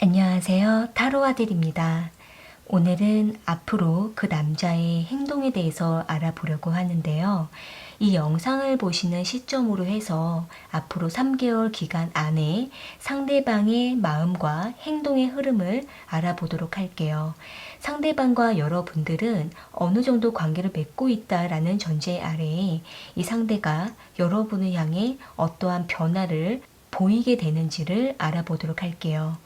안녕하세요. 타로아들입니다. 오늘은 앞으로 그 남자의 행동에 대해서 알아보려고 하는데요. 이 영상을 보시는 시점으로 해서 앞으로 3개월 기간 안에 상대방의 마음과 행동의 흐름을 알아보도록 할게요. 상대방과 여러분들은 어느 정도 관계를 맺고 있다라는 전제 아래에 이 상대가 여러분을 향해 어떠한 변화를 보이게 되는지를 알아보도록 할게요.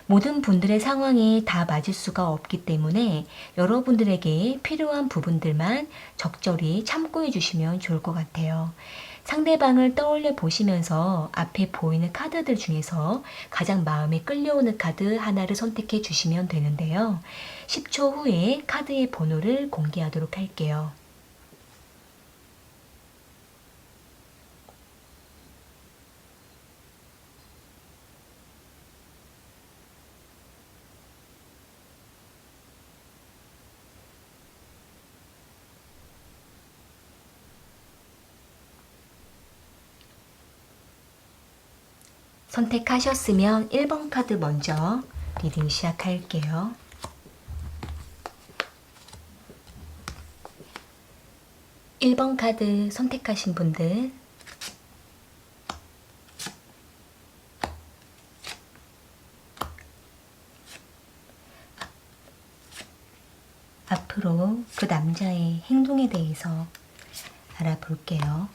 모든 분들의 상황이 다 맞을 수가 없기 때문에 여러분들에게 필요한 부분들만 적절히 참고해 주시면 좋을 것 같아요. 상대방을 떠올려 보시면서 앞에 보이는 카드들 중에서 가장 마음에 끌려오는 카드 하나를 선택해 주시면 되는데요. 10초 후에 카드의 번호를 공개하도록 할게요. 선택하셨으면 1번 카드 먼저 리딩 시작할게요. 1번 카드 선택하신 분들 앞으로 그 남자의 행동에 대해서 알아볼게요.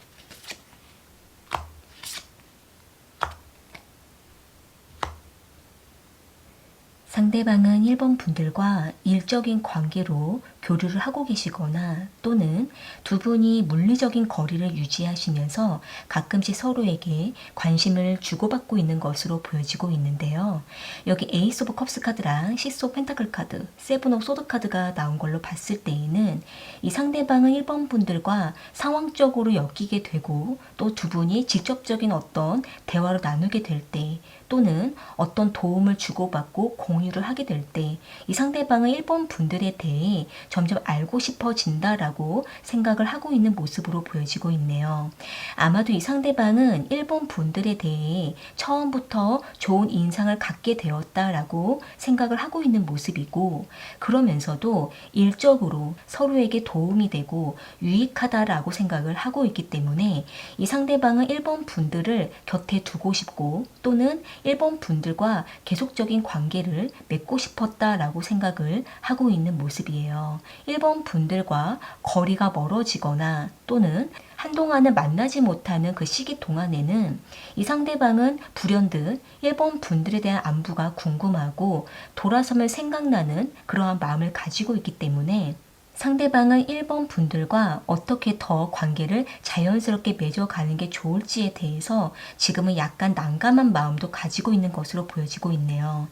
상대방은 1번 분들과 일적인 관계로 교류를 하고 계시거나 또는 두 분이 물리적인 거리를 유지하시면서 가끔씩 서로에게 관심을 주고받고 있는 것으로 보여지고 있는데요. 여기 에이스 오브 컵스 카드랑 시스 오브 펜타클 카드, 세븐 오브 소드 카드가 나온 걸로 봤을 때에는 이 상대방은 1번 분들과 상황적으로 엮이게 되고 또 두 분이 직접적인 어떤 대화를 나누게 될 때 또는 어떤 도움을 주고받고 공유를 하게 될 때 이 상대방은 1번 분들에 대해 점점 알고 싶어진다라고 생각을 하고 있는 모습으로 보여지고 있네요. 아마도 이 상대방은 1번 분들에 대해 처음부터 좋은 인상을 갖게 되었다라고 생각을 하고 있는 모습이고 그러면서도 일적으로 서로에게 도움이 되고 유익하다라고 생각을 하고 있기 때문에 이 상대방은 1번 분들을 곁에 두고 싶고 또는 1번 분들과 계속적인 관계를 맺고 싶었다라고 생각을 하고 있는 모습이에요. 1번 분들과 거리가 멀어지거나 또는 한동안은 만나지 못하는 그 시기 동안에는 이 상대방은 불현듯 1번 분들에 대한 안부가 궁금하고 돌아서면 생각나는 그러한 마음을 가지고 있기 때문에 상대방은 1번 분들과 어떻게 더 관계를 자연스럽게 맺어가는 게 좋을지에 대해서 지금은 약간 난감한 마음도 가지고 있는 것으로 보여지고 있네요.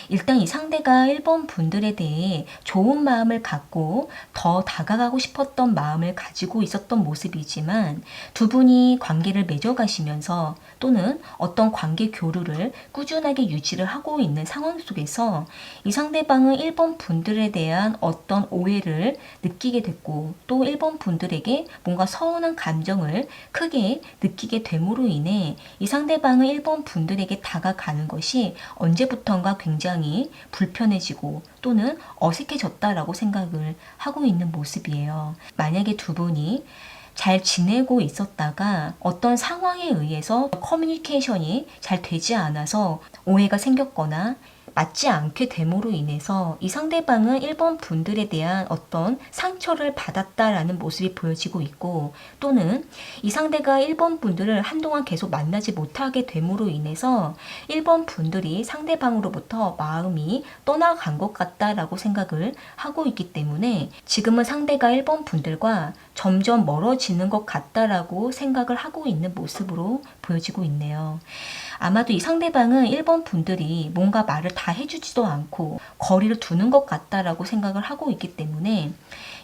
일단 이 상대가 1번 분들에 대해 좋은 마음을 갖고 더 다가가고 싶었던 마음을 가지고 있었던 모습이지만 두 분이 관계를 맺어가시면서 또는 어떤 관계 교류를 꾸준하게 유지를 하고 있는 상황 속에서 이 상대방은 1번 분들에 대한 어떤 오해를 느끼게 됐고 또 1번 분들에게 뭔가 서운한 감정을 크게 느끼게 됨으로 인해 이 상대방은 1번 분들에게 다가가는 것이 언제부턴가 굉장히 불편해지고 또는 어색해졌다라고 생각을 하고 있는 모습이에요. 만약에 두 분이 잘 지내고 있었다가 어떤 상황에 의해서 커뮤니케이션이 잘 되지 않아서 오해가 생겼거나 맞지 않게 됨으로 인해서 이 상대방은 1번 분들에 대한 어떤 상처를 받았다라는 모습이 보여지고 있고 또는 이 상대가 1번 분들을 한동안 계속 만나지 못하게 됨으로 인해서 1번 분들이 상대방으로부터 마음이 떠나간 것 같다라고 생각을 하고 있기 때문에 지금은 상대가 1번 분들과 점점 멀어지는 것 같다라고 생각을 하고 있는 모습으로 보여지고 있네요. 아마도 이 상대방은 1번 분들이 뭔가 말을 다 해주지도 않고 거리를 두는 것 같다라고 생각을 하고 있기 때문에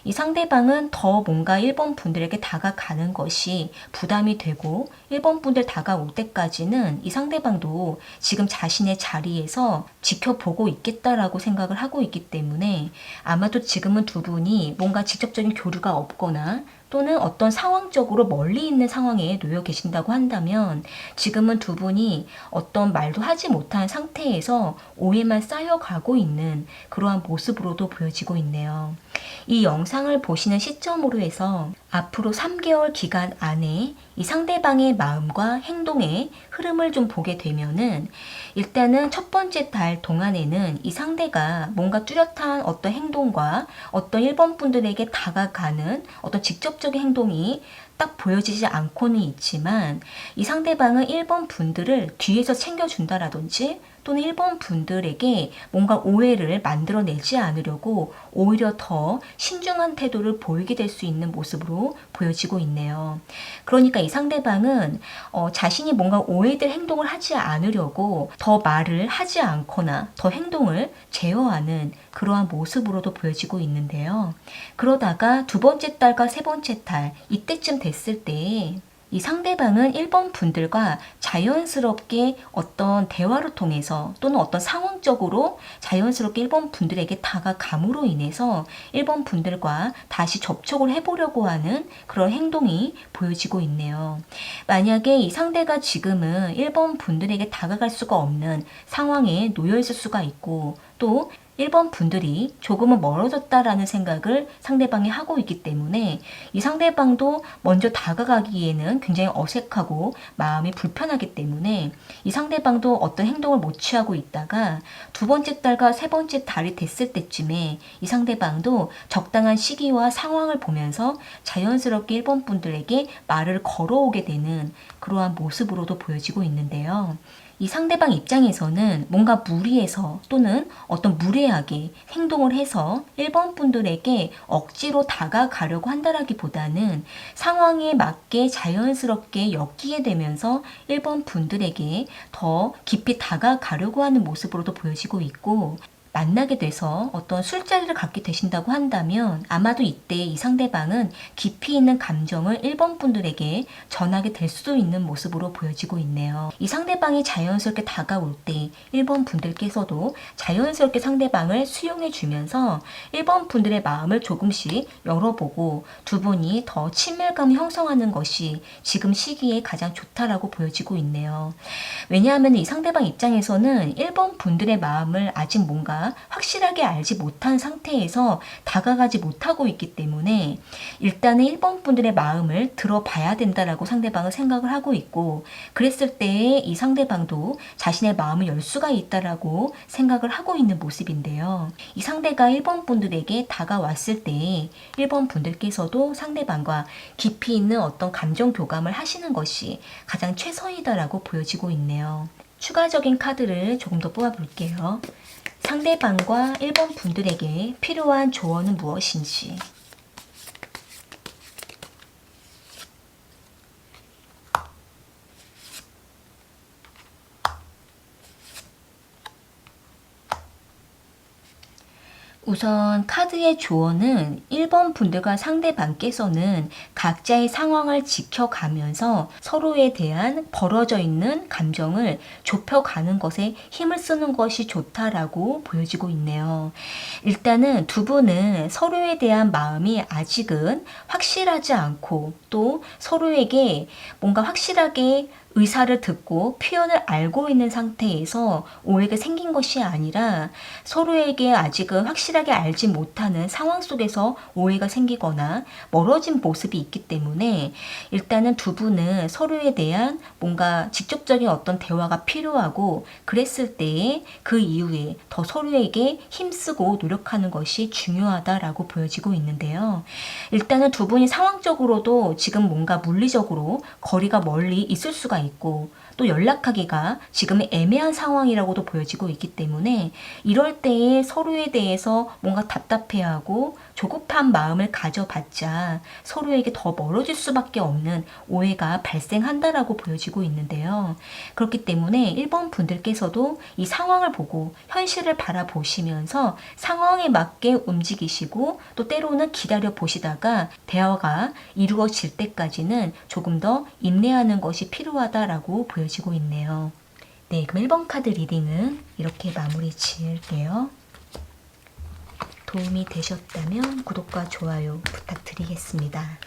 이 상대방은 더 뭔가 1번 분들에게 다가가는 것이 부담이 되고 1번 분들 다가올 때까지는 이 상대방도 지금 자신의 자리에서 지켜보고 있겠다라고 생각을 하고 있기 때문에 아마도 지금은 두 분이 뭔가 직접적인 교류가 없거나 또는 어떤 상황적으로 멀리 있는 상황에 놓여 계신다고 한다면 지금은 두 분이 어떤 말도 하지 못한 상태에서 오해만 쌓여가고 있는 그러한 모습으로도 보여지고 있네요. 이 영상을 보시는 시점으로 해서 앞으로 3개월 기간 안에 이 상대방의 마음과 행동의 흐름을 좀 보게 되면은 일단은 첫 번째 달 동안에는 이 상대가 뭔가 뚜렷한 어떤 행동과 어떤 1번 분들에게 다가가는 어떤 직접적인 행동이 딱 보여지지 않고는 있지만 이 상대방은 1번 분들을 뒤에서 챙겨준다라든지 또는 1번 분들에게 뭔가 오해를 만들어내지 않으려고 오히려 더 신중한 태도를 보이게 될 수 있는 모습으로 보여지고 있네요. 그러니까 이 상대방은 자신이 뭔가 오해될 행동을 하지 않으려고 더 말을 하지 않거나 더 행동을 제어하는 그러한 모습으로도 보여지고 있는데요. 그러다가 두 번째 달과 세 번째 달 이때쯤 됐을 때 이 상대방은 1번 분들과 자연스럽게 어떤 대화를 통해서 또는 어떤 상황적으로 자연스럽게 1번 분들에게 다가감으로 인해서 1번 분들과 다시 접촉을 해보려고 하는 그런 행동이 보여지고 있네요. 만약에 이 상대가 지금은 1번 분들에게 다가갈 수가 없는 상황에 놓여 있을 수가 있고 또 1번 분들이 조금은 멀어졌다라는 생각을 상대방이 하고 있기 때문에 이 상대방도 먼저 다가가기에는 굉장히 어색하고 마음이 불편하기 때문에 이 상대방도 어떤 행동을 못 취하고 있다가 두 번째 달과 세 번째 달이 됐을 때쯤에 이 상대방도 적당한 시기와 상황을 보면서 자연스럽게 1번 분들에게 말을 걸어오게 되는 그러한 모습으로도 보여지고 있는데요. 이 상대방 입장에서는 뭔가 무리해서 또는 어떤 무례하게 행동을 해서 1번 분들에게 억지로 다가가려고 한다라기보다는 상황에 맞게 자연스럽게 엮이게 되면서 1번 분들에게 더 깊이 다가가려고 하는 모습으로도 보여지고 있고 만나게 돼서 어떤 술자리를 갖게 되신다고 한다면 아마도 이때 이 상대방은 깊이 있는 감정을 1번 분들에게 전하게 될 수도 있는 모습으로 보여지고 있네요. 이 상대방이 자연스럽게 다가올 때 1번 분들께서도 자연스럽게 상대방을 수용해 주면서 1번 분들의 마음을 조금씩 열어보고 두 분이 더 친밀감을 형성하는 것이 지금 시기에 가장 좋다라고 보여지고 있네요. 왜냐하면 이 상대방 입장에서는 1번 분들의 마음을 아직 뭔가 확실하게 알지 못한 상태에서 다가가지 못하고 있기 때문에 일단은 1번 분들의 마음을 들어봐야 된다라고 상대방은 생각을 하고 있고 그랬을 때 이 상대방도 자신의 마음을 열 수가 있다라고 생각을 하고 있는 모습인데요. 이 상대가 1번 분들에게 다가왔을 때 1번 분들께서도 상대방과 깊이 있는 어떤 감정 교감을 하시는 것이 가장 최선이다라고 보여지고 있네요. 추가적인 카드를 조금 더 뽑아볼게요. 상대방과 1번 분들에게 필요한 조언은 무엇인지. 우선 카드의 조언은 1번 분들과 상대방께서는 각자의 상황을 지켜가면서 서로에 대한 벌어져 있는 감정을 좁혀가는 것에 힘을 쓰는 것이 좋다라고 보여지고 있네요. 일단은 두 분은 서로에 대한 마음이 아직은 확실하지 않고 또 서로에게 뭔가 확실하게 의사를 듣고 표현을 알고 있는 상태에서 오해가 생긴 것이 아니라 서로에게 아직은 확실하게 알지 못하는 상황 속에서 오해가 생기거나 멀어진 모습이 있기 때문에 일단은 두 분은 서로에 대한 뭔가 직접적인 어떤 대화가 필요하고 그랬을 때에 그 이후에 더 서로에게 힘쓰고 노력하는 것이 중요하다라고 보여지고 있는데요. 일단은 두 분이 상황적으로도 지금 뭔가 물리적으로 거리가 멀리 있을 수가 있고 또 연락하기가 지금 애매한 상황이라고도 보여지고 있기 때문에 이럴 때에 서로에 대해서 뭔가 답답해하고 조급한 마음을 가져봤자 서로에게 더 멀어질 수밖에 없는 오해가 발생한다라고 보여지고 있는데요. 그렇기 때문에 1번 분들께서도 이 상황을 보고 현실을 바라보시면서 상황에 맞게 움직이시고 또 때로는 기다려 보시다가 대화가 이루어질 때까지는 조금 더 인내하는 것이 필요하다라고 보여지고 있네요. 네, 그럼 1번 카드 리딩은 이렇게 마무리 지을게요. 도움이 되셨다면 구독과 좋아요 부탁드리겠습니다.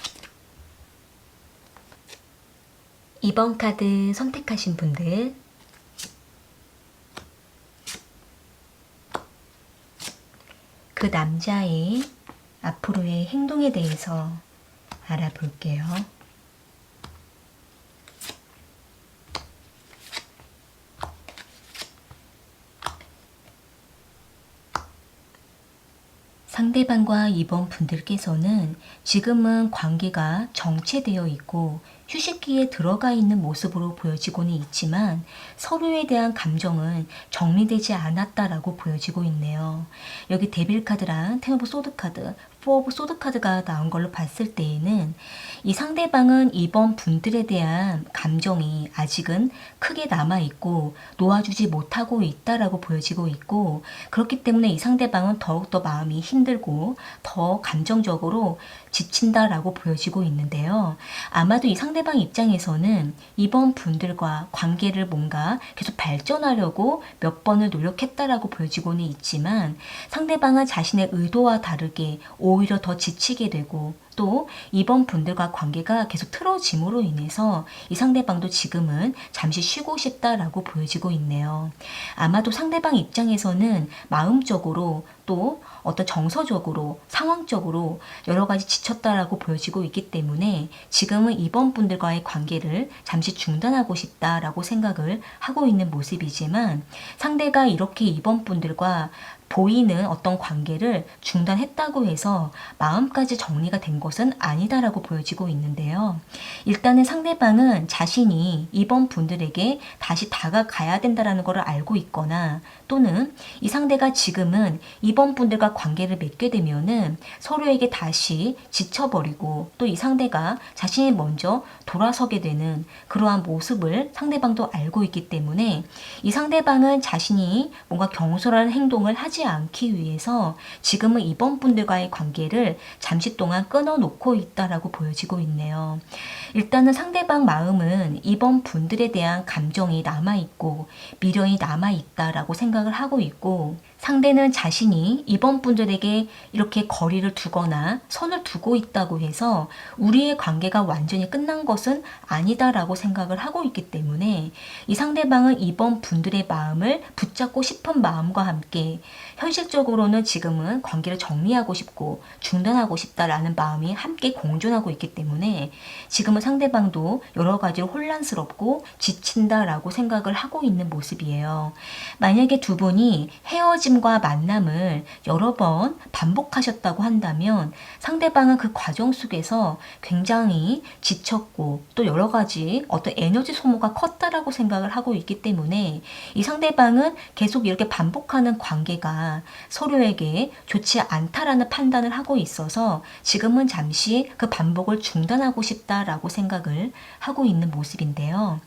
2번 카드 선택하신 분들, 그 남자의 앞으로의 행동에 대해서 알아볼게요. 상대방과 이번 분들께서는 지금은 관계가 정체되어 있고 휴식기에 들어가 있는 모습으로 보여지고는 있지만 서로에 대한 감정은 정리되지 않았다라고 보여지고 있네요. 여기 데빌 카드랑 텐 오브 소드 카드, 포 오브 소드 카드가 나온 걸로 봤을 때에는 이 상대방은 이번 분들에 대한 감정이 아직은 크게 남아있고 놓아주지 못하고 있다라고 보여지고 있고, 그렇기 때문에 이 상대방은 더욱더 마음이 힘들고 더 감정적으로 지친다라고 보여지고 있는데요. 아마도 이 상대방 입장에서는 이번 분들과 관계를 뭔가 계속 발전하려고 몇 번을 노력했다라고 보여지고는 있지만 상대방은 자신의 의도와 다르게 오히려 더 지치게 되고, 또 이번 분들과 관계가 계속 틀어짐으로 인해서 이 상대방도 지금은 잠시 쉬고 싶다라고 보여지고 있네요. 아마도 상대방 입장에서는 마음적으로 또 어떤 정서적으로 상황적으로 여러 가지 지쳤다라고 보여지고 있기 때문에 지금은 이번 분들과의 관계를 잠시 중단하고 싶다라고 생각을 하고 있는 모습이지만, 상대가 이렇게 이번 분들과 보이는 어떤 관계를 중단했다고 해서 마음까지 정리가 된 것은 아니다라고 보여지고 있는데요. 일단은 상대방은 자신이 이번 분들에게 다시 다가가야 된다라는 것을 알고 있거나, 또는 이 상대가 지금은 이번 분들과 관계를 맺게 되면은 서로에게 다시 지쳐버리고 또 이 상대가 자신이 먼저 돌아서게 되는 그러한 모습을 상대방도 알고 있기 때문에 이 상대방은 자신이 뭔가 경솔한 행동을 하지 않기 위해서 지금은 이번 분들과의 관계를 잠시 동안 끊어놓고 있다라고 보여지고 있네요. 일단은 상대방 마음은 이번 분들에 대한 감정이 남아있고 미련이 남아있다라고 생각을 하고 있고, 상대는 자신이 이번 분들에게 이렇게 거리를 두거나 선을 두고 있다고 해서 우리의 관계가 완전히 끝난 것은 아니다라고 생각을 하고 있기 때문에 이 상대방은 이번 분들의 마음을 붙잡고 싶은 마음과 함께 현실적으로는 지금은 관계를 정리하고 싶고 중단하고 싶다라는 마음이 함께 공존하고 있기 때문에 지금은 상대방도 여러 가지로 혼란스럽고 지친다라고 생각을 하고 있는 모습이에요. 만약에 두 분이 헤어짐과 만남을 여러 번 반복하셨다고 한다면 상대방은 그 과정 속에서 굉장히 지쳤고 또 여러 가지 어떤 에너지 소모가 컸다라고 생각을 하고 있기 때문에 이 상대방은 계속 이렇게 반복하는 관계가 서로에게 좋지 않다라는 판단을 하고 있어서 지금은 잠시 그 반복을 중단하고 싶다라고 생각을 하고 있는 모습인데요.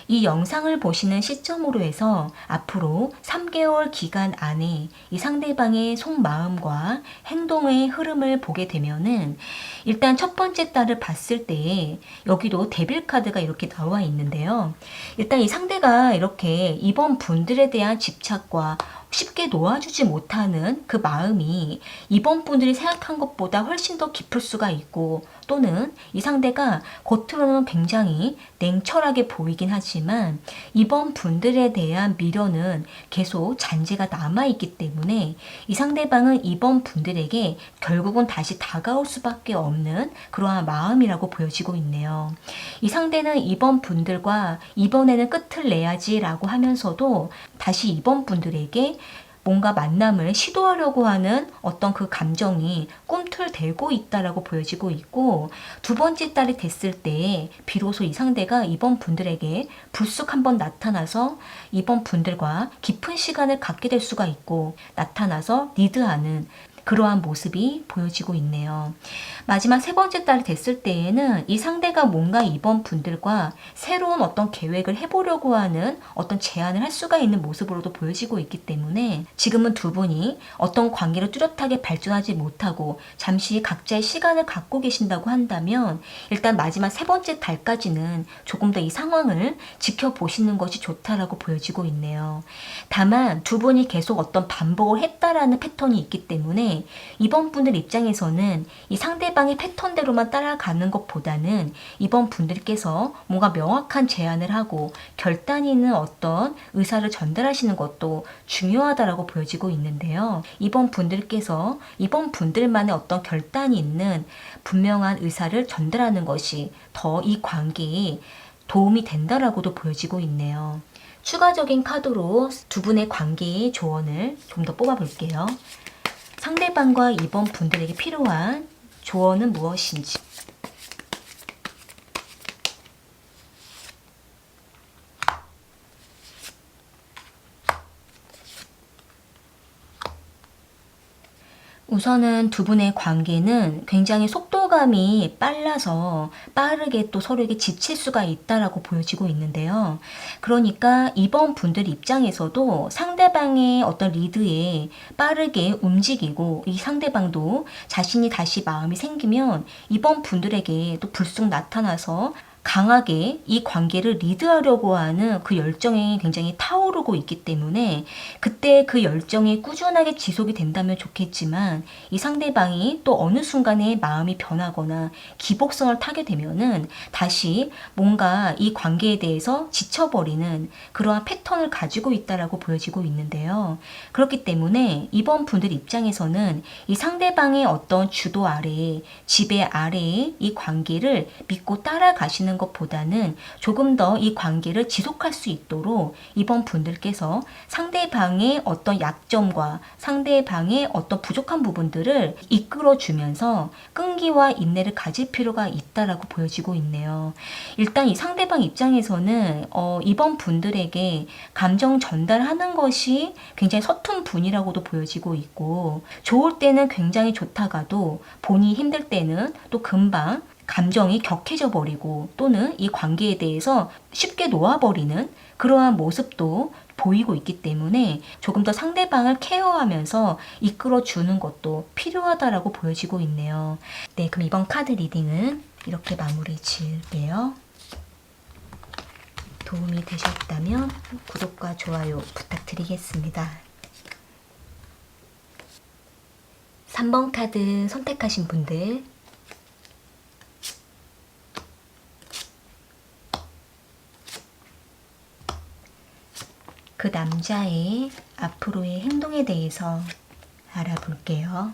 이 영상을 보시는 시점으로 해서 앞으로 3개월 기간 안에 이 상대방의 속마음과 행동의 흐름을 보게 되면은 일단 첫 번째 달을 봤을 때 여기도 데빌 카드가 이렇게 나와 있는데요. 일단 이 상대가 이렇게 이번 분들에 대한 집착과 쉽게 놓아주지 못하는 그 마음이 이번 분들이 생각한 것보다 훨씬 더 깊을 수가 있고, 또는 이 상대가 겉으로는 굉장히 냉철하게 보이긴 하지만 이번 분들에 대한 미련은 계속 잔재가 남아있기 때문에 이 상대방은 이번 분들에게 결국은 다시 다가올 수밖에 없는 그러한 마음이라고 보여지고 있네요. 이 상대는 이번 분들과 이번에는 끝을 내야지 라고 하면서도 다시 이번 분들에게 뭔가 만남을 시도하려고 하는 어떤 그 감정이 꿈틀대고 있다라고 보여지고 있고, 두 번째 달이 됐을 때 비로소 이 상대가 이번 분들에게 불쑥 한번 나타나서 이번 분들과 깊은 시간을 갖게 될 수가 있고 나타나서 리드하는 그러한 모습이 보여지고 있네요. 마지막 세 번째 달이 됐을 때에는 이 상대가 뭔가 이번 분들과 새로운 어떤 계획을 해보려고 하는 어떤 제안을 할 수가 있는 모습으로도 보여지고 있기 때문에 지금은 두 분이 어떤 관계로 뚜렷하게 발전하지 못하고 잠시 각자의 시간을 갖고 계신다고 한다면 일단 마지막 세 번째 달까지는 조금 더 이 상황을 지켜보시는 것이 좋다라고 보여지고 있네요. 다만 두 분이 계속 어떤 반복을 했다라는 패턴이 있기 때문에 때문에 2번 분들 입장에서는 이 상대방의 패턴대로만 따라가는 것보다는 2번 분들께서 뭔가 명확한 제안을 하고 결단이 있는 어떤 의사를 전달하시는 것도 중요하다라고 보여지고 있는데요. 2번 분들께서 2번 분들만의 어떤 결단이 있는 분명한 의사를 전달하는 것이 더 이 관계에 도움이 된다라고도 보여지고 있네요. 추가적인 카드로 두 분의 관계의 조언을 좀 더 뽑아볼게요. 상대방과 2번 분들에게 필요한 조언은 무엇인지. 우선은 두 분의 관계는 굉장히 속도감이 빨라서 빠르게 또 서로에게 지칠 수가 있다라고 보여지고 있는데요. 그러니까 이번 분들 입장에서도 상대방의 어떤 리드에 빠르게 움직이고 이 상대방도 자신이 다시 마음이 생기면 이번 분들에게 또 불쑥 나타나서 강하게 이 관계를 리드하려고 하는 그 열정이 굉장히 타오르고 있기 때문에 그때 그 열정이 꾸준하게 지속이 된다면 좋겠지만 이 상대방이 또 어느 순간에 마음이 변하거나 기복성을 타게 되면은 다시 뭔가 이 관계에 대해서 지쳐버리는 그러한 패턴을 가지고 있다라고 보여지고 있는데요. 그렇기 때문에 이번 분들 입장에서는 이 상대방의 어떤 주도 아래에 지배 아래에 이 관계를 믿고 따라가시는 것보다는 조금 더 이 관계를 지속할 수 있도록 이번 분들께서 상대방의 어떤 약점과 상대방의 어떤 부족한 부분들을 이끌어주면서 끈기와 인내를 가질 필요가 있다라고 보여지고 있네요. 일단 이 상대방 입장에서는 이번 분들에게 감정 전달하는 것이 굉장히 서툰 분이라고도 보여지고 있고 좋을 때는 굉장히 좋다가도 본인이 힘들 때는 또 금방 감정이 격해져 버리고 또는 이 관계에 대해서 쉽게 놓아버리는 그러한 모습도 보이고 있기 때문에 조금 더 상대방을 케어하면서 이끌어주는 것도 필요하다라고 보여지고 있네요. 네, 그럼 이번 카드 리딩은 이렇게 마무리 지을게요. 도움이 되셨다면 구독과 좋아요 부탁드리겠습니다. 3번 카드 선택하신 분들 그 남자의 앞으로의 행동에 대해서 알아볼게요.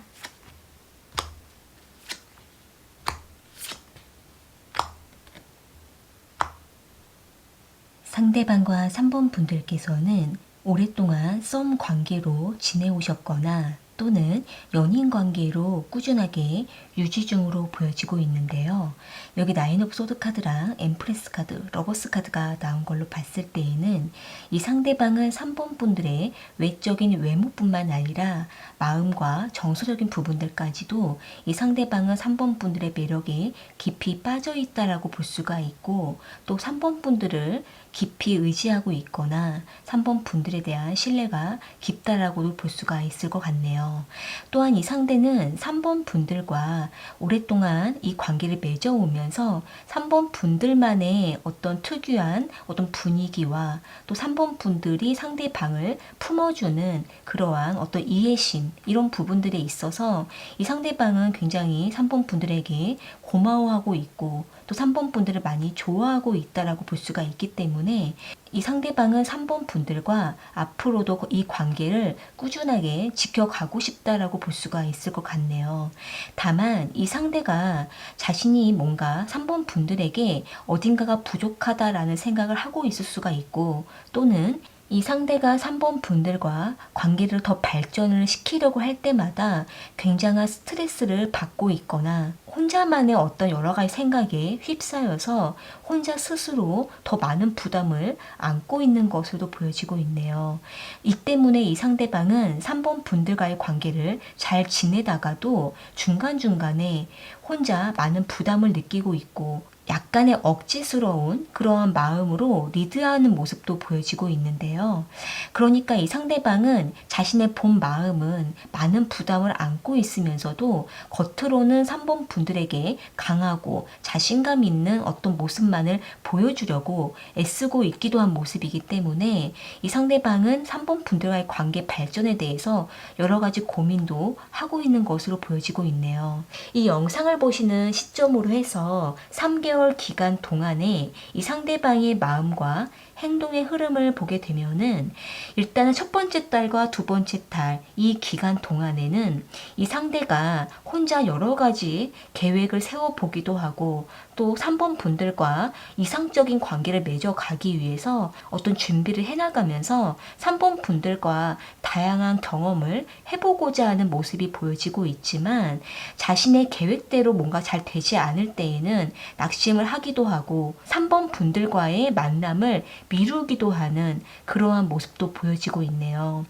상대방과 3번 분들께서는 오랫동안 썸 관계로 지내오셨거나 또는 연인 관계로 꾸준하게 유지 중으로 보여지고 있는데요. 여기 나인 오브 소드 카드랑 엠프레스 카드, 러버스 카드가 나온 걸로 봤을 때에는 이 상대방은 3번 분들의 외적인 외모뿐만 아니라 마음과 정서적인 부분들까지도 이 상대방은 3번 분들의 매력에 깊이 빠져 있다라고 볼 수가 있고 또 3번 분들을 깊이 의지하고 있거나 3번 분들에 대한 신뢰가 깊다라고도 볼 수가 있을 것 같네요. 또한 이 상대는 3번 분들과 오랫동안 이 관계를 맺어오면서 3번 분들만의 어떤 특유한 어떤 분위기와 또 3번 분들이 상대방을 품어주는 그러한 어떤 이해심 이런 부분들에 있어서 이 상대방은 굉장히 3번 분들에게 고마워하고 있고 또 3번 분들을 많이 좋아하고 있다라고 볼 수가 있기 때문에 이 상대방은 3번 분들과 앞으로도 이 관계를 꾸준하게 지켜가고 싶다라고 볼 수가 있을 것 같네요. 다만 이 상대가 자신이 뭔가 3번 분들에게 어딘가가 부족하다라는 생각을 하고 있을 수가 있고 또는 이 상대가 3번 분들과 관계를 더 발전을 시키려고 할 때마다 굉장한 스트레스를 받고 있거나 혼자만의 어떤 여러 가지 생각에 휩싸여서 혼자 스스로 더 많은 부담을 안고 있는 것으로 보여지고 있네요. 이 때문에 이 상대방은 3번 분들과의 관계를 잘 지내다가도 중간중간에 혼자 많은 부담을 느끼고 있고 약간의 억지스러운 그러한 마음으로 리드하는 모습도 보여지고 있는데요. 그러니까 이 상대방은 자신의 본 마음은 많은 부담을 안고 있으면서도 겉으로는 3번 분들에게 강하고 자신감 있는 어떤 모습만을 보여주려고 애쓰고 있기도 한 모습이기 때문에 이 상대방은 3번 분들과의 관계 발전에 대해서 여러 가지 고민도 하고 있는 것으로 보여지고 있네요. 이 영상을 보시는 시점으로 해서 3개월 기간 동안에 이 상대방의 마음과 행동의 흐름을 보게 되면은 일단은 첫 번째 달과 두 번째 달 이 기간 동안에는 이 상대가 혼자 여러 가지 계획을 세워보기도 하고 또 3번 분들과 이상적인 관계를 맺어가기 위해서 어떤 준비를 해나가면서 3번 분들과 다양한 경험을 해보고자 하는 모습이 보여지고 있지만 자신의 계획대로 뭔가 잘 되지 않을 때에는 낙심을 하기도 하고 3번 분들과의 만남을 미루기도 하는 그러한 모습도 보여지고 있네요.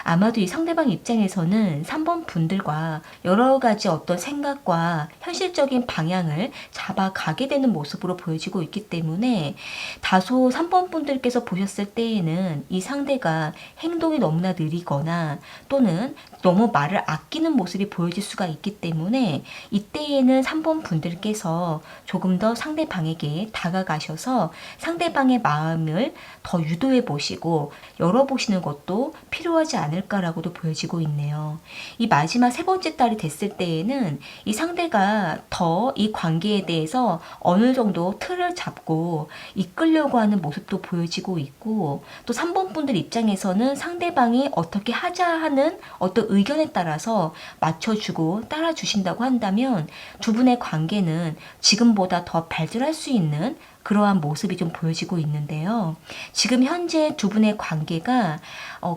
아마도 이 상대방 입장에서는 3번 분들과 여러 가지 어떤 생각과 현실적인 방향을 잡아가게 되는 모습으로 보여지고 있기 때문에 다소 3번 분들께서 보셨을 때에는 이 상대가 행동이 너무나 느리거나 또는 너무 말을 아끼는 모습이 보여질 수가 있기 때문에 이때에는 3번 분들께서 조금 더 상대방에게 다가가셔서 상대방의 마음을 더 유도해 보시고 열어보시는 것도 필요하지 않을까라고도 보여지고 있네요. 이 마지막 세 번째 달이 됐을 때에는 이 상대가 더 이 관계에 대해서 어느 정도 틀을 잡고 이끌려고 하는 모습도 보여지고 있고 또 3번 분들 입장에서는 상대방이 어떻게 하자 하는 어떤 의견에 따라서 맞춰주고 따라주신다고 한다면 두 분의 관계는 지금보다 더 발전할 수 있는 그러한 모습이 좀 보여지고 있는데요. 지금 현재 두 분의 관계가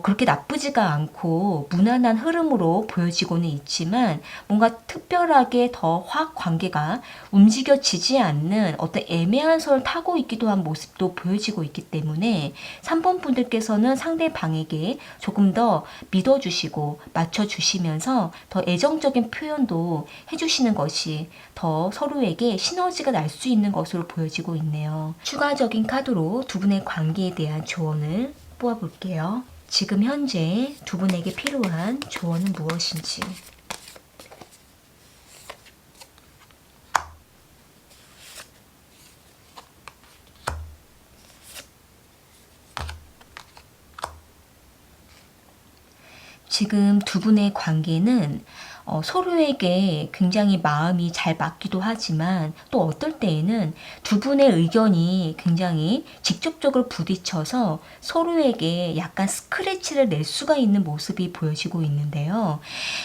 그렇게 나쁘지가 않고 무난한 흐름으로 보여지고는 있지만 뭔가 특별하게 더 확 관계가 움직여지지 않는 어떤 애매한 선을 타고 있기도 한 모습도 보여지고 있기 때문에 3번 분들께서는 상대방에게 조금 더 믿어주시고 맞춰주시면서 더 애정적인 표현도 해주시는 것이 더 서로에게 시너지가 날 수 있는 것으로 보여지고 있네요. 추가적인 카드로 두 분의 관계에 대한 조언을 뽑아볼게요. 지금 현재 두 분에게 필요한 조언은 무엇인지. 지금 두 분의 관계는 서로에게 굉장히 마음이 잘 맞기도 하지만 또 어떨 때에는 두 분의 의견이 굉장히 직접적으로 부딪혀서 서로에게 약간 스크래치를 낼 수가 있는 모습이 보여지고 있는데요.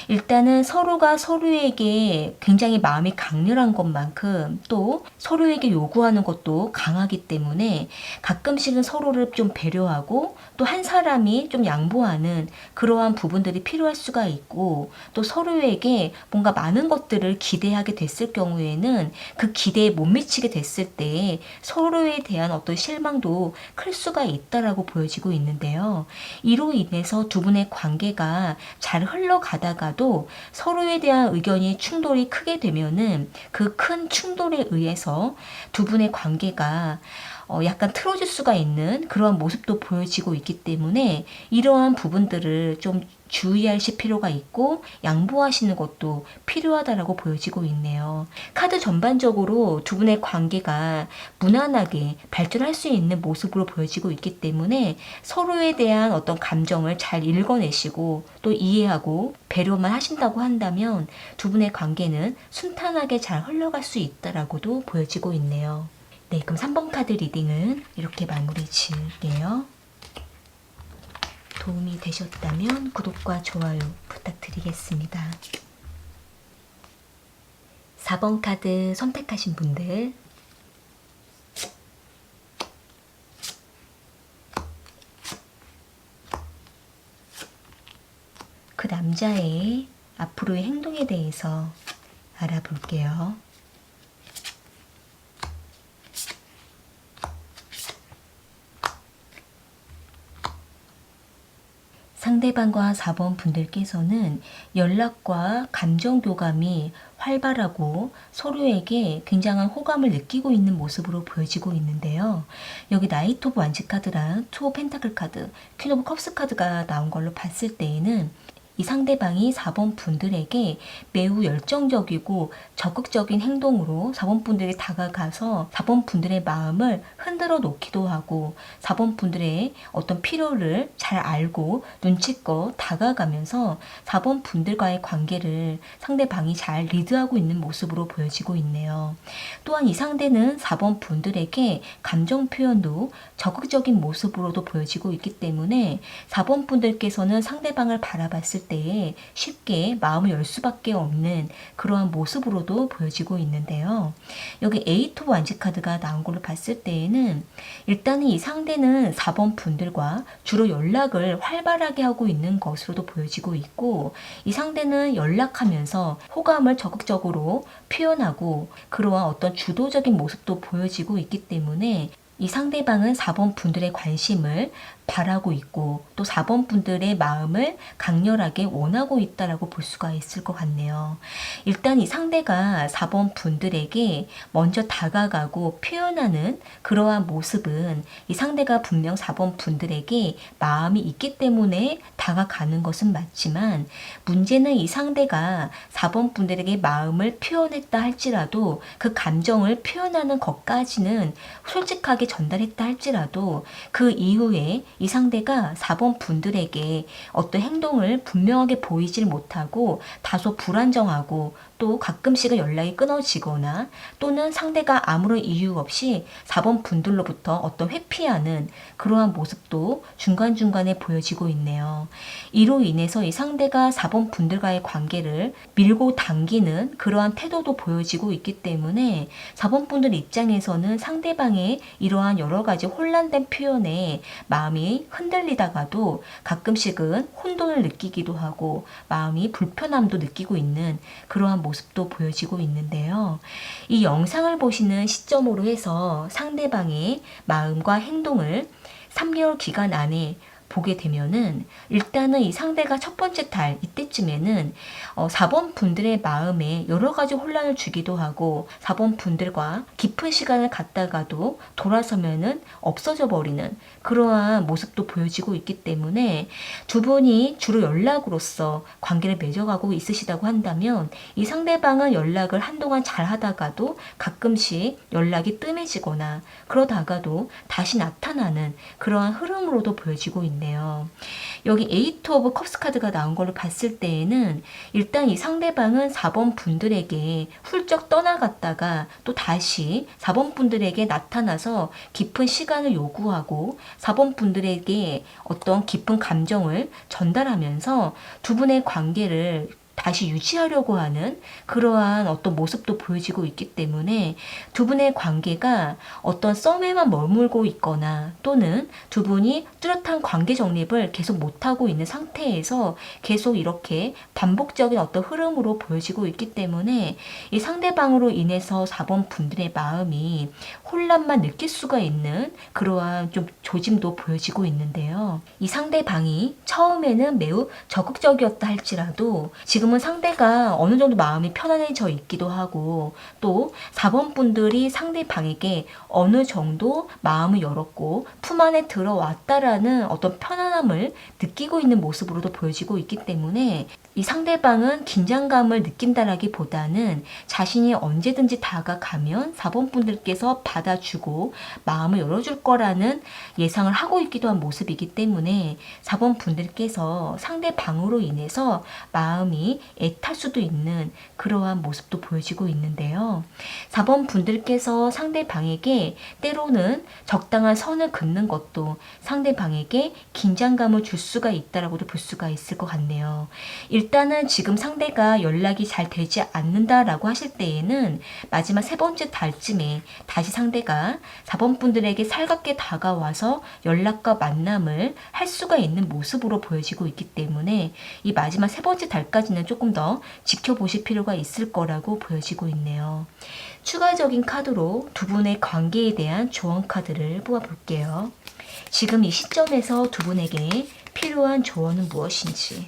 일단은 서로가 서로에게 굉장히 마음이 강렬한 것만큼 또 서로에게 요구하는 것도 강하기 때문에 가끔씩은 서로를 좀 배려하고 또 한 사람이 좀 양보하는 그러한 부분들이 필요할 수가 있고 또 서로에게 뭔가 많은 것들을 기대하게 됐을 경우에는 그 기대에 못 미치게 됐을 때 서로에 대한 어떤 실망도 클 수가 있다라고 보여지고 있는데요. 이로 인해서 두 분의 관계가 잘 흘러가다가도 서로에 대한 의견이 충돌이 크게 되면은 그 큰 충돌에 의해서 두 분의 관계가 약간 틀어질 수가 있는 그러한 모습도 보여지고 있기 때문에 이러한 부분들을 좀 주의하실 필요가 있고 양보하시는 것도 필요하다라고 보여지고 있네요. 카드 전반적으로 두 분의 관계가 무난하게 발전할 수 있는 모습으로 보여지고 있기 때문에 서로에 대한 어떤 감정을 잘 읽어내시고 또 이해하고 배려만 하신다고 한다면 두 분의 관계는 순탄하게 잘 흘러갈 수 있다라고도 보여지고 있네요. 네, 그럼 3번 카드 리딩은 이렇게 마무리 지을게요. 도움이 되셨다면 구독과 좋아요 부탁드리겠습니다. 4번 카드 선택하신 분들 그 남자의 앞으로의 행동에 대해서 알아볼게요. 상대방과 4번 분들께서는 연락과 감정 교감이 활발하고 서로에게 굉장한 호감을 느끼고 있는 모습으로 보여지고 있는데요. 여기 나이트 오브 완지 카드랑 투 오브 펜타클 카드, 퀸 오브 컵스 카드가 나온 걸로 봤을 때에는 이 상대방이 4번 분들에게 매우 열정적이고 적극적인 행동으로 4번 분들에게 다가가서 4번 분들의 마음을 흔들어 놓기도 하고 4번 분들의 어떤 필요를 잘 알고 눈치껏 다가가면서 4번 분들과의 관계를 상대방이 잘 리드하고 있는 모습으로 보여지고 있네요. 또한 이 상대는 4번 분들에게 감정 표현도 적극적인 모습으로도 보여지고 있기 때문에 4번 분들께서는 상대방을 바라봤을 때에 쉽게 마음을 열 수밖에 없는 그러한 모습으로도 보여지고 있는데요. 여기 에이트 오브 완지 카드가 나온 걸로 봤을 때에는 일단은 이 상대는 4번 분들과 주로 연락을 활발하게 하고 있는 것으로도 보여지고 있고 이 상대는 연락하면서 호감을 적극적으로 표현하고 그러한 어떤 주도적인 모습도 보여지고 있기 때문에 이 상대방은 4번 분들의 관심을 바라고 있고 또 4번 분들의 마음을 강렬하게 원하고 있다라고 볼 수가 있을 것 같네요. 일단 이 상대가 4번 분들에게 먼저 다가가고 표현하는 그러한 모습은 이 상대가 분명 4번 분들에게 마음이 있기 때문에 다가가는 것은 맞지만 문제는 이 상대가 4번 분들에게 마음을 표현했다 할지라도 그 감정을 표현하는 것까지는 솔직하게 전달했다 할지라도 그 이후에 이 상대가 4번 분들에게 어떤 행동을 분명하게 보이질 못하고 다소 불안정하고 또 가끔씩은 연락이 끊어지거나 또는 상대가 아무런 이유 없이 4번 분들로부터 어떤 회피하는 그러한 모습도 중간중간에 보여지고 있네요. 이로 인해서 이 상대가 4번 분들과의 관계를 밀고 당기는 그러한 태도도 보여지고 있기 때문에 4번 분들 입장에서는 상대방의 이러한 여러 가지 혼란된 표현에 마음이 흔들리다가도 가끔씩은 혼돈을 느끼기도 하고 마음이 불편함도 느끼고 있는 그러한 모습도 보여지고 있는데요. 이 영상을 보시는 시점으로 해서 상대방의 마음과 행동을 3개월 기간 안에 보게 되면은 일단은 이 상대가 첫 번째 달 이때쯤에는 4번 분들의 마음에 여러 가지 혼란을 주기도 하고 4번 분들과 깊은 시간을 갖다가도 돌아서면은 없어져 버리는 그러한 모습도 보여지고 있기 때문에 두 분이 주로 연락으로서 관계를 맺어가고 있으시다고 한다면 이 상대방은 연락을 한동안 잘 하다가도 가끔씩 연락이 뜸해지거나 그러다가도 다시 나타나는 그러한 흐름으로도 보여지고 있네요. 여기 에이트 오브 컵스 카드가 나온 걸로 봤을 때에는 일단 이 상대방은 4번 분들에게 훌쩍 떠나갔다가 또 다시 4번 분들에게 나타나서 깊은 시간을 요구하고 4번 분들에게 어떤 깊은 감정을 전달하면서 두 분의 관계를 다시 유지하려고 하는 그러한 어떤 모습도 보여지고 있기 때문에 두 분의 관계가 어떤 썸에만 머물고 있거나 또는 두 분이 뚜렷한 관계 정립을 계속 못하고 있는 상태에서 계속 이렇게 반복적인 어떤 흐름으로 보여지고 있기 때문에 이 상대방으로 인해서 4번 분들의 마음이 혼란만 느낄 수가 있는 그러한 좀 조짐도 보여지고 있는데요. 이 상대방이 처음에는 매우 적극적이었다 할지라도 지금은 상대가 어느 정도 마음이 편안해져 있기도 하고 또 4번 분들이 상대방에게 어느 정도 마음을 열었고 품 안에 들어왔다라는 어떤 편안함을 느끼고 있는 모습으로도 보여지고 있기 때문에 이 상대방은 긴장감을 느낀다라기보다는 자신이 언제든지 다가가면 4번 분들께서 받아주고 마음을 열어줄 거라는 예상을 하고 있기도 한 모습이기 때문에 4번 분들께서 상대방으로 인해서 마음이 애탈 수도 있는 그러한 모습도 보여지고 있는데요. 4번 분들께서 상대방에게 때로는 적당한 선을 긋는 것도 상대방에게 긴장감을 줄 수가 있다라고도 볼 수가 있을 것 같네요. 일단은 지금 상대가 연락이 잘 되지 않는다라고 하실 때에는 마지막 세 번째 달쯤에 다시 상대가 4번 분들에게 살갑게 다가와서 연락과 만남을 할 수가 있는 모습으로 보여지고 있기 때문에 이 마지막 세 번째 달까지는 조금 더 지켜보실 필요가 있을 거라고 보여지고 있네요. 추가적인 카드로 두 분의 관계에 대한 조언 카드를 뽑아볼게요. 지금 이 시점에서 두 분에게 필요한 조언은 무엇인지.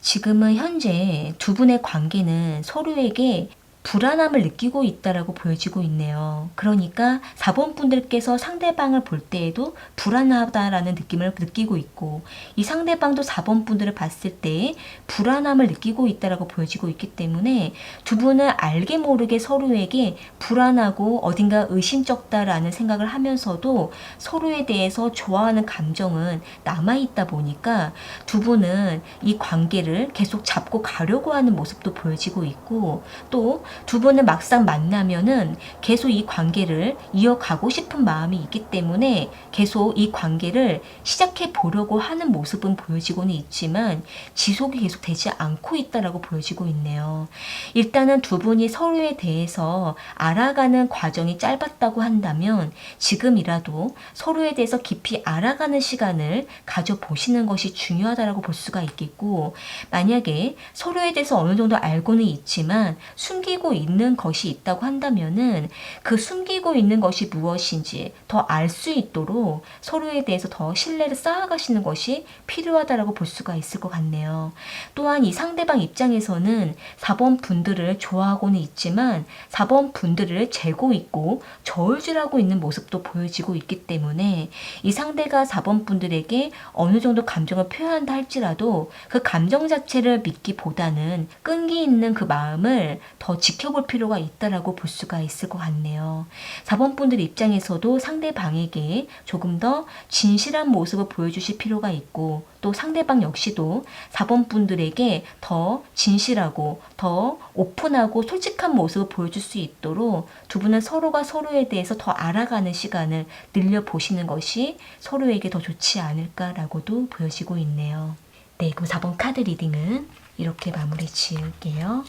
지금은 현재 두 분의 관계는 서로에게 불안함을 느끼고 있다라고 보여지고 있네요. 그러니까 4번 분들께서 상대방을 볼 때에도 불안하다라는 느낌을 느끼고 있고, 이 상대방도 4번 분들을 봤을 때 불안함을 느끼고 있다라고 보여지고 있기 때문에 두 분은 알게 모르게 서로에게 불안하고 어딘가 의심쩍다라는 생각을 하면서도 서로에 대해서 좋아하는 감정은 남아있다 보니까 두 분은 이 관계를 계속 잡고 가려고 하는 모습도 보여지고 있고, 또 두 분은 막상 만나면은 계속 이 관계를 이어가고 싶은 마음이 있기 때문에 계속 이 관계를 시작해 보려고 하는 모습은 보여지고는 있지만 지속이 계속 되지 않고 있다라고 보여지고 있네요. 일단은 두 분이 서로에 대해서 알아가는 과정이 짧았다고 한다면 지금이라도 서로에 대해서 깊이 알아가는 시간을 가져보시는 것이 중요하다라고 볼 수가 있겠고, 만약에 서로에 대해서 어느 정도 알고는 있지만 숨기고 있는 것이 있다고 한다면은 그 숨기고 있는 것이 무엇인지 더 알 수 있도록 서로에 대해서 더 신뢰를 쌓아가시는 것이 필요하다라고 볼 수가 있을 것 같네요. 또한 이 상대방 입장에서는 4번 분들을 좋아하고는 있지만 4번 분들을 재고 있고 저울질하고 있는 모습도 보여지고 있기 때문에 이 상대가 4번 분들에게 어느 정도 감정을 표현한다 할지라도 그 감정 자체를 믿기보다는 끈기 있는 그 마음을 더 지켜볼 필요가 있다라고 볼 수가 있을 것 같네요. 4번 분들 입장에서도 상대방에게 조금 더 진실한 모습을 보여주실 필요가 있고, 또 상대방 역시도 4번 분들에게 더 진실하고 더 오픈하고 솔직한 모습을 보여줄 수 있도록 두 분은 서로가 서로에 대해서 더 알아가는 시간을 늘려보시는 것이 서로에게 더 좋지 않을까라고도 보여지고 있네요. 네, 그럼 4번 카드 리딩은 이렇게 마무리 지을게요.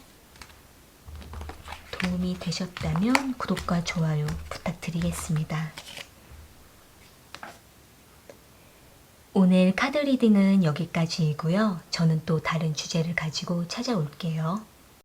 도움이 되셨다면 구독과 좋아요 부탁드리겠습니다. 오늘 카드 리딩은 여기까지이고요. 저는 또 다른 주제를 가지고 찾아올게요.